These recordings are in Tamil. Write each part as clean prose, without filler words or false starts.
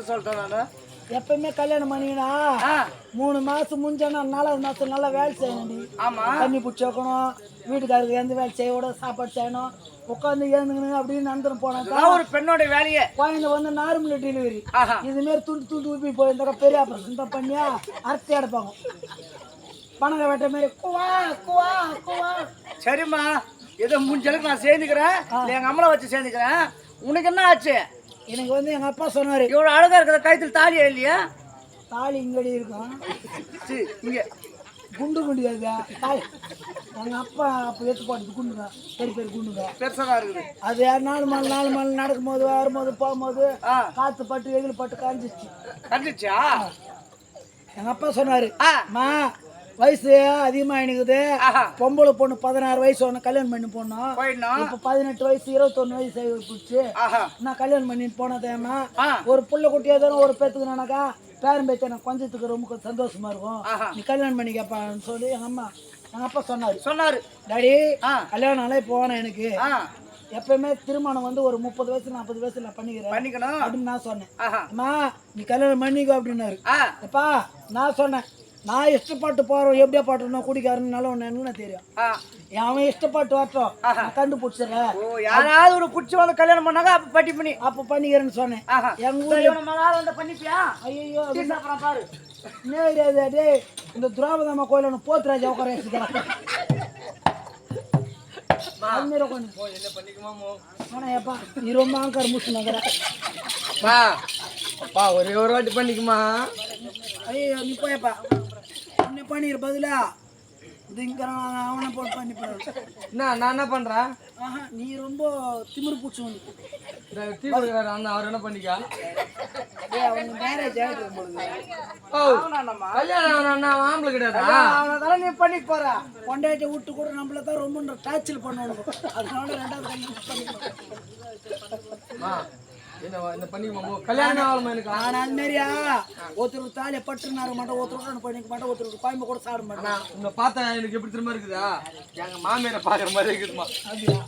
சொல்றேன் நானு. எப்பவுமே கல்யாணம் பண்ணிங்கன்னா 3 மாசம் முடிஞ்சானா 4வது மாசம் நல்லா வேலை செய்யணும். ஆமா, தண்ணி பிடிச்சி வைக்கணும், வீட்டுக்காரருக்கு எந்த வேலை செய்ய சாப்பாடு செய்யணும், உட்காந்து ஏந்துக்கணும் அப்படின்னு நடந்துட்டு போனாக்கா ஒரு பெண்ணோட வேலையே. குழந்தை வந்து நார்மல் டெலிவரி இது மாரி துண்டு ஊப்பி போயிருந்தாக்கா பெரிய ஆபரேஷன் தான் பண்ணியா அரைச்சி எடுப்பாங்க. பணங்க வெட்ட மாதிரி குவா குவா குவா. சரிம்மா, ஏதோ முடிஞ்சளவுக்கு நான் சேர்ந்துக்கிறேன், எங்க அம்மளை வச்சு சேர்ந்துக்கிறேன். உனக்கு என்ன ஆச்சு? எனக்கு வந்து எங்க அப்பா சொன்னாரு, இவ்வளவு அழகா இருக்கிற கழுத்தில் தாலியா இல்லையா? தாலி இங்கடி இருக்கும், இங்க குண்டு குண்டியா தாலி. எங்க அப்பா அப்ப எடுத்து போட்டது குண்டுங்க, பெரிய பெரிய குண்டுங்க பெருசாதான் இருக்குது. அது 4 மணி நடக்கும்போது வரும்போது போகும்போது காத்து பட்டு வெயில் பட்டு காஞ்சிச்சு. கண்டுச்சா? எங்க அப்பா சொன்னாரு, மா வயசு அதிகமா எனக்குது, பொம்பளை பொண்ணு 16 வயசு ஒன்று கல்யாணம் பண்ணி போனோம், இப்ப 18 வயசு 21 வயசு போச்சு, நான் கல்யாணம் பண்ணி போனதேம்மா ஒரு புள்ள குட்டியா தானே ஒரு பேத்துக்குனாக்கா பேரும் பேத்த எனக்கு கொஞ்சத்துக்கு ரொம்ப சந்தோஷமா இருக்கும், நீ கல்யாணம் பண்ணி கேப்பான்னு சொல்லி எங்க அப்பா சொன்னாரு. டாடி கல்யாணம் ஆனா போனேன், எனக்கு எப்பயுமே திருமணம் வந்து ஒரு 30 வயசு 40 வயசு நான் பண்ணிக்கிறேன் அப்படின்னு நான் சொன்னேன். அம்மா நீ கல்யாணம் பண்ணிக்கோ அப்படின்னாரு. எப்பா நான் சொன்னேன், நான் இஷ்டப்பட்டு போறோம், எப்படியா பாட்டுறோம் குடிக்காரனால ஒண்ணு என்ன தெரியும், அவன் இஷ்டப்பட்டு வரட்டும் நான் கண்டுபிடிச்சிடறேன். யாராவது ஒரு புடிச்சு வந்து கல்யாணம் பண்ணாங்க அப்ப பண்ணிக்கிறேன்னு சொன்னேன். எங்க ஊர்ல பண்ணிப்பியா? ஐயோ பாரு டே, இந்த துராபதம்மா கோயில ஒன்று போத்துராஜா உட்கார வச்சுக்கிறான். நீ ரொம்ப ஆங்கார் முடிச்சுனாங்கிற ஒரே ஒரு வாட்டி பண்ணிக்குமா? ஐயோ நீ போயப்பா, என்ன பண்ணிக்கிற பதிலா அவனை போட்டு பண்ணி நான் என்ன பண்றேன்? நீ ரொம்ப திமிரு பூச்சி வந்து அவர் என்ன பண்ணிக்கா? அவனுக்கு மேரேஜ் ஆயிட்டு ஆம்பளை கிடையாது, நீ பண்ணி போற கொண்டாட்டி விட்டு கூட நம்மள தான் ரொம்ப டார்ச்சல் பண்ணணும், அதனால 2வது ஒருத்தருக்கு தாலியை பட்டுனாரு மாட்டோம், ஒருத்தருக்கு பண்ணிக்க மாட்டோம், ஒருத்தருக்கு பாய்மை கூட சாப்பிட மாட்டேன். உன்னை பார்த்தா எனக்கு எப்படி திரும்ப இருக்குதா? எங்க மாமியாரை பாக்குற மாதிரி இருக்குதுமா. அப்படியா?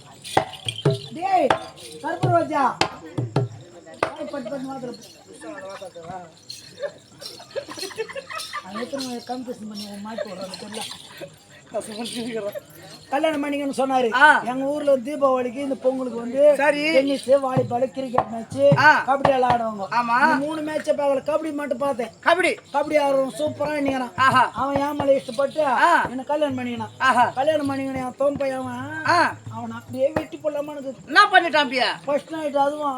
டேய் கருப்பராஜா பட்டு பட்டு மாத்திரம் கம்பெனி பண்ணி மாட்டி விடுறாங்க. கல்யாணம் பண்ணிக்கன்னு சொன்னாரு. எங்க ஊர்ல தீபாவளிக்கு இந்த பொங்கலுக்கு வந்து tennis, volleyball, cricket match, kabaddi எல்லாம் ஆடுவாங்க. 3 மேட்ச பார்க்கல, கபடி மட்டும் பார்த்தேன். கபடி ஆடுறோம் சூப்பரா நினைக்கிறான். அவன் ஏமால இஷ்டப்பட்டு என்ன கல்யாணம் பண்ணிக்கினான். கல்யாணம் பண்ணிக்கின என் தோம்பை அவன் அப்படியே வெட்டி போடலாமா என்ன பண்ணிட்டான். ஃபர்ஸ்ட் நைட் அதுவும்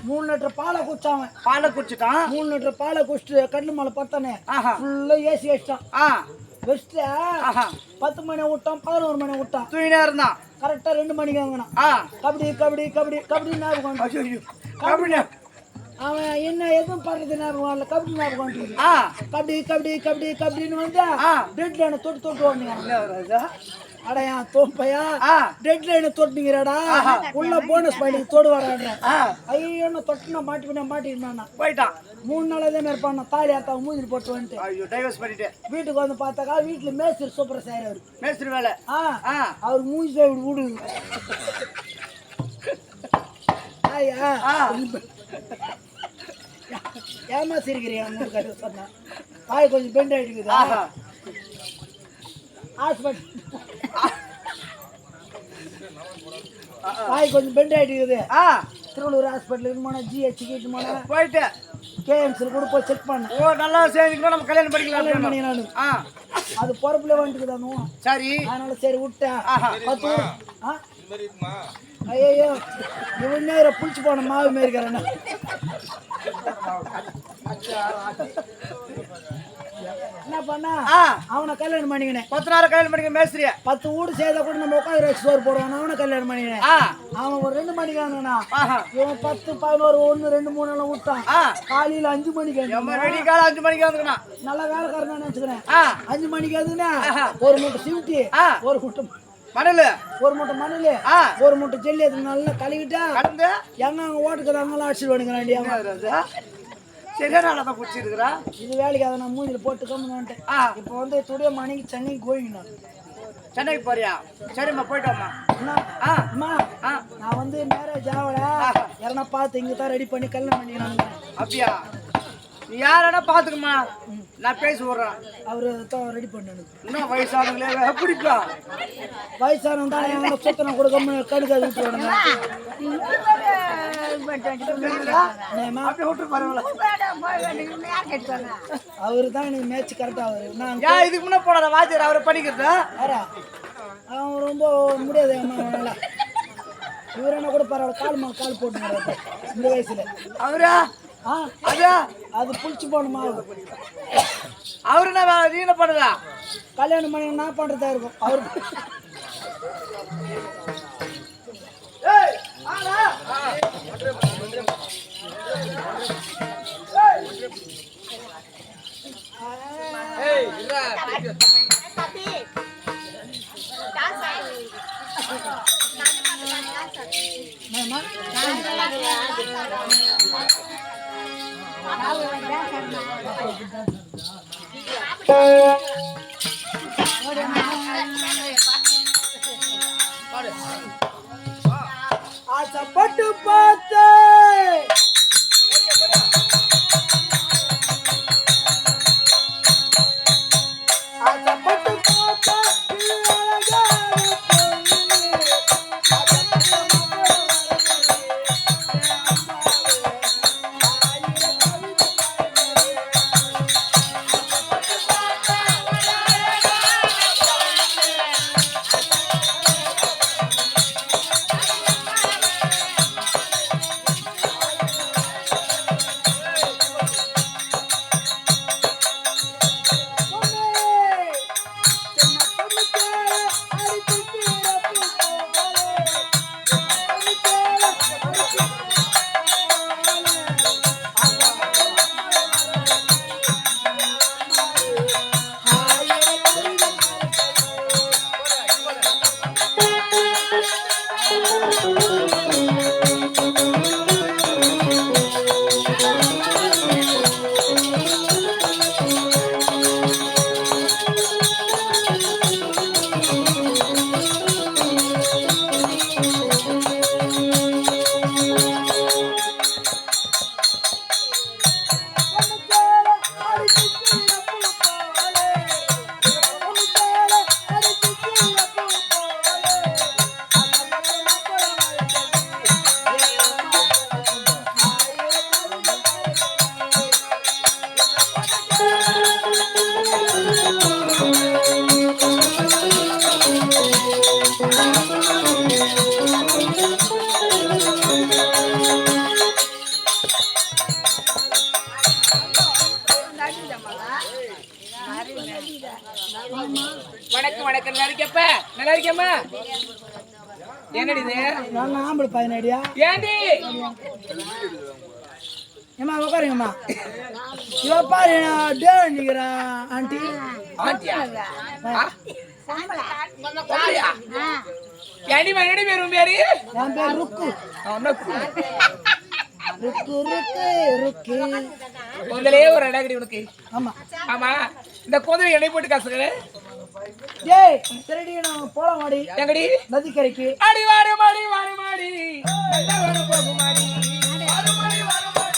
3 லிட்டர் பாலை குடிச்சான். பாலை குடிச்சிட்டான். 3 லிட்டர் பாலை குடிச்சிட்டு கடலு மேல பத்தானே ஃபுல்லா ஏசி வச்சிட்டான். வெஸ்ட்ல 10 மணி விட்டான், 11 மணி விட்டான், தூங்கினே இருந்தான். கரெக்டா 2 மணிக்கு வாங்கினான். கபடி கபடி கபடி கபடி ஞாபகம். அவன் என்ன எதுவும் பாடுறது ஞாபகம் இல்ல, கபடி ஞாபகம். கபடி கபடி கபடி கபடின்னு வந்து டெட் லைனை தொட்டு ஓடுங்க. அடையா தோப்பையா டெட் லைனை தொட்டுங்கிறாடா, உள்ள போனஸ் பாயிண்ட் தொடு வராடுற. ஐயோ தொட்டுனா மாட்டிருந்தானா போயிட்டான். 3 நாள் அதே மாதிரி பண்ண தாலி ஆத்தா மூஞ்சி போட்டு வந்துட்டு வீட்டுக்கு வந்து பார்த்தாக்கா வீட்டுல மேஸ்திரி சூப்பரா செய்யறாரு. மேஸ்திரி வேலை அவர் மூஞ்சி போய் விடுது. ஏமா சிரிக்கிறீங்க? சொன்னா வாய் கொஞ்சம் பெண்ட் ஆயிட்டு ஹாஸ்பிட்டல் வாய் கொஞ்சம் பெண்ட் ஆயிட்டு திருவள்ளூர் ஹாஸ்பிட்டலுக்கு போனா GH கிட்ட போனா போயிட்டு KMC கூட போய் செக் பண்ண. நல்லா சேர்ந்துக்கணும், நம்ம கல்யாணம் பண்ணிக்கலாம். அது பொறுப்புல வந்துக்குதானோ. சரி அதனால சரி விட்டேன். ஐயோ இவன் நேரம் புளிச்சு போன மாவு மாரி இருக்கிறான. என்ன பண்ணா அவனை கல்யாணம் பண்ணிக்கினேன். 10 நாள் கல்யாணம் பண்ணிக்க மேஸ்திரியா 10 வீடு செய்தா கூட நம்ம உட்காந்து வச்சு சோறு போடுவான். அவனை கல்யாணம் பண்ணிக்கினேன். அவன் ஒரு 2 மணிக்கு வாங்கினா இவன் 10, 11, 1, 2, 3 எல்லாம் விட்டான். காலையில 5 மணிக்கு 5 மணிக்கு வந்துக்கணும். நல்லா வேலைக்காரன் நினைச்சுக்கிறேன். 5 மணிக்கு வந்துன்னா ஒரு மூட்டை சிமிட்டி, ஒரு மூட்டை மணல், ஒரு மூட்டை மணல், ஒரு மூட்டை ஜெல்லி அது நல்லா கழுவிட்டா எங்க அங்க ஓட்டுக்கு அங்கெல்லாம் அடிச்சுட்டு வந்துக்கிறான். சரியான பிடிச்சிருக்கிறா இது வேலைக்கு அதை நான் மூஞ்சில போட்டு கம்முன்னு வந்துட்டேன். இப்போ வந்து துடிய மணிக்கு சென்னைக்கு கோயிங்கண்ணா சென்னைக்கு போறியா? சரிம்மா போயிட்டு வாம்மா. அம்மா நான் வந்து மேரேஜ் ஆகல, யாரனா பார்த்து இங்க தான் ரெடி பண்ணி கல்யாணம் பண்ணிக்கணும். அப்படியா? நீ யாரனா பாத்துக்கம்மா, நான் பேசி விடுறேன். அவரு தான் ரெடி பண்ணு. இன்னும் வயசானவங்களே பிடிப்பா. வயசானவங்க தான் எங்க சுத்தனை கொடுக்க கடுக்க விட்டு விடுங்க. அவரு தான் எனக்கு மேட்ச் கரெக்டா. அவரு நான் இதுக்கு முன்ன போன வாத்தியார் அவரை பண்ணிக்கிறதா? அவன் ரொம்ப முடியாது அம்மா. இவரு என்ன கூட பரவாயில்ல, கால் போட்டு இந்த வயசுல. அவரா? அது புளிச்சு போகணுமா? அவரு என்ன நீ என்ன பண்ணுதா? கல்யாணம் பண்ணி நான் பண்றதா இருக்கும். அவரு ஆசைப்பட்டு பார்த்து வணக்கம் வணக்கம். நல்லா இருக்கப்ப? நல்லா இருக்கேம்மா. என்னடி இது? நான் ஆம்பளை பையனடியா. ஏண்டி? ஏமா உட்காருங்கம்மா. இவ பாரு டேவ் நிக்கிறா ஆண்டி. ஆண்டியா? ஏண்டி மறுபடி பேர் உன் பேரு? என் பேர் ருக்கு. ருக்கு ருக்கு ருக்கு. முதலே ஒரு அடகடி உனக்கு. ஆமா ஆமா. இந்த கோதை எண்ணெய் போட்டு காசுற. டேய் சரிடி நான் போலாம் மாடி. எங்கடி? நதிக்கரைக்கு. அடி வாரு மாடி வாரு மாடி. நல்ல வர போகு மாடி. வாரு மாடி வாரு மாடி.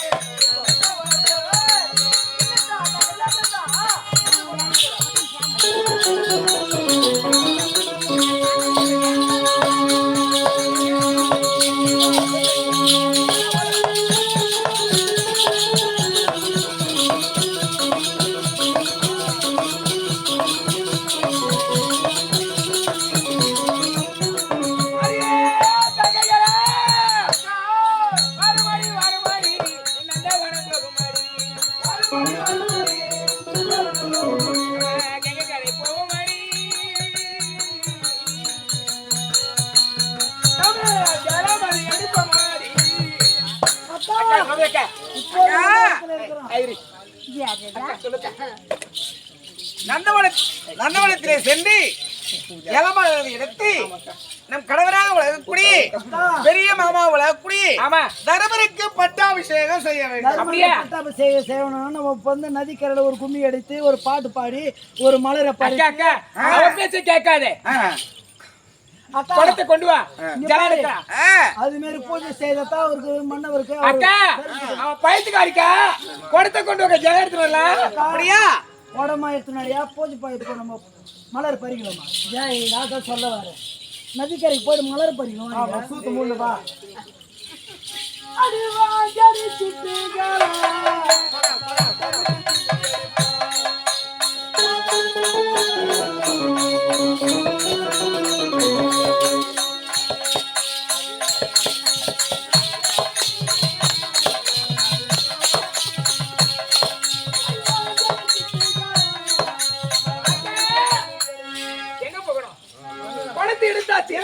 நந்தவனத்திலே சென்று இளமலை எடுத்து நம் கணவராக வளரக்கூடிய பெரிய மாமா வளரக்கூடிய ஆமா தர்மருக்கு பட்டாபிஷேகம் செய்ய வேண்டும். அப்படியே பட்டாபிஷேகம் செய்யணும்னா நம்ம வந்து நதிக்கரையில ஒரு கும்மி அடித்து ஒரு பாட்டு பாடி ஒரு மலரை பாடி அக்கா அவ பேச்ச கேட்காதே குடத்தை கொண்டு வா ஜலாடுக்கா அது மாதிரி பூஜை செய்ததான் அவருக்கு மன்னவருக்கு அக்கா அவன் பயத்துக்காரிக்கா குடத்தை கொண்டு வா ஜலம் எடுத்து வரலாம். அப்படியா உடம்பா எடுத்துனாடியா பூஜை பாயத்துக்கு நம்ம மலர் பறிக்கலாமா ஏன் நான் தான் சொல்ல வரேன் நதிக்கரைக்கு போய் மலர் பறிக்கணும் சூத்து மூணு வா எங்க போகணும் குடத்தை எடுத்தாச்சு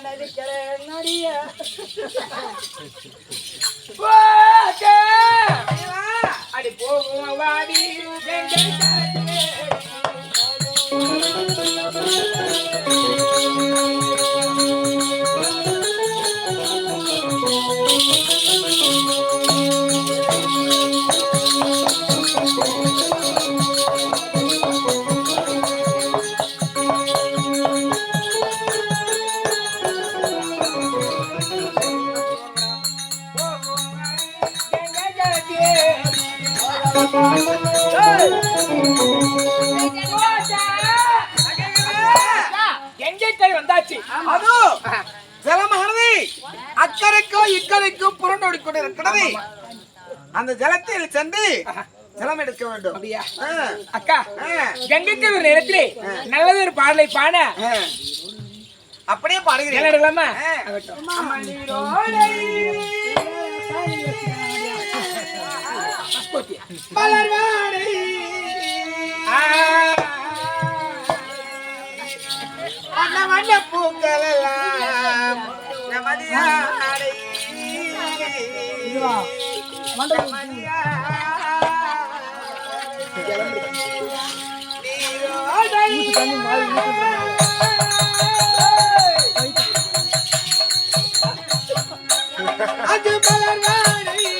நதிக்கரை நடிய அடி போகும் வாடி எங்கே கை வந்தாச்சு அதோ ஜலமானது அக்கறைக்கும் இக்கரைக்கும் புரண்டோடி கொண்டிருக்கிறது. அந்த ஜலத்தில் சென்று ஜலம் எடுக்க வேண்டும். அக்கா கங்கைக்கு ஒரு நேரத்திலே நல்லது ஒரு பாடலை பாட அப்படியே பாடுகிறேன். எடுக்கலாமா மலர்வாடை வண்ண வண்ண பூக்கள் எல்லாம் நமதியாடை அது மலர்வாடை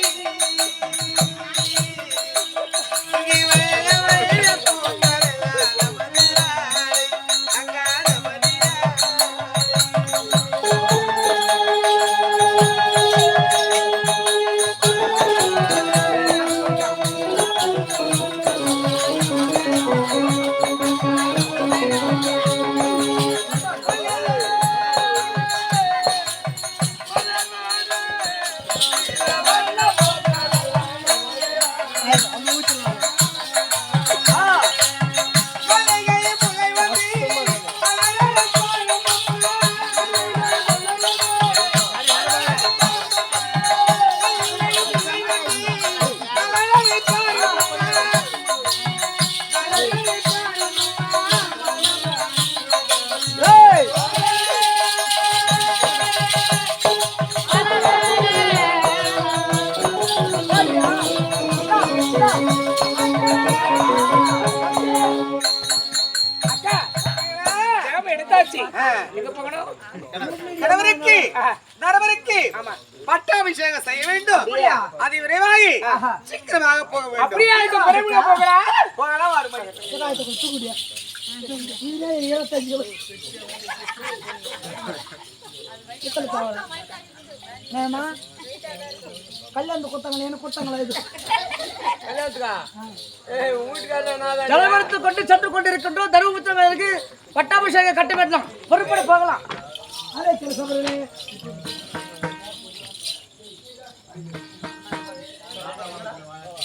கணவருக்கு நரவருக்கு பட்டாபிஷேகம் செய்ய வேண்டும். அது விரைவாகி சீக்கிரமாக போக வேண்டும். அப்படியே போகலாம் போகலாம் 6 மணி. கல்யாணத்து கொத்தாங்களா என்ன கொத்தாங்களா இது ஜலவெடுத்து கொண்டு சென்று கொண்டிருக்கின்றோம். தர்மபுத்திரருக்கு பட்டாபிஷேகம் கட்டி வெட்டலாம். பொறுப்பட போகலாம்.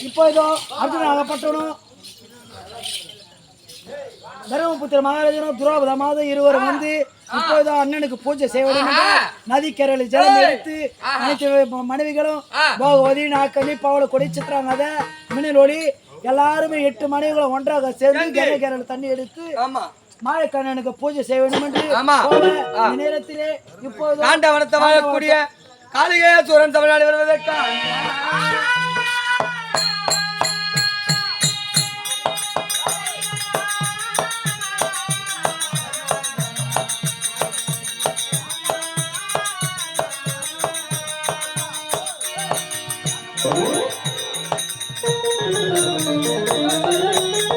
இப்போ இதோ அர்ஜுனாகப்பட்டனும் தர்மபுத்திர மகாராஜனும் துரோபத மாதம் இருவரும் வந்து இப்போது அண்ணனுக்கு பூஜை செய்ய வேண்டும் என்று நதிக்கரையில் ஜலம் எடுத்து அனைத்து மனைவிகளும் போகவதி நாக்கண்ணி பவள கொடி சித்திராங்கத மின்னல் ஒளி எல்லாருமே 8 மனைவிகளும் ஒன்றாக சேர்ந்து கரையில் தண்ணி எடுத்து மாயக்கண்ணனுக்கு பூஜை செய்ய வேண்டும் என்று இந்த நேரத்திலே இப்போது வாழக்கூடிய காளிகேய சூரன் தமிழ்நாடு வருவதற்காக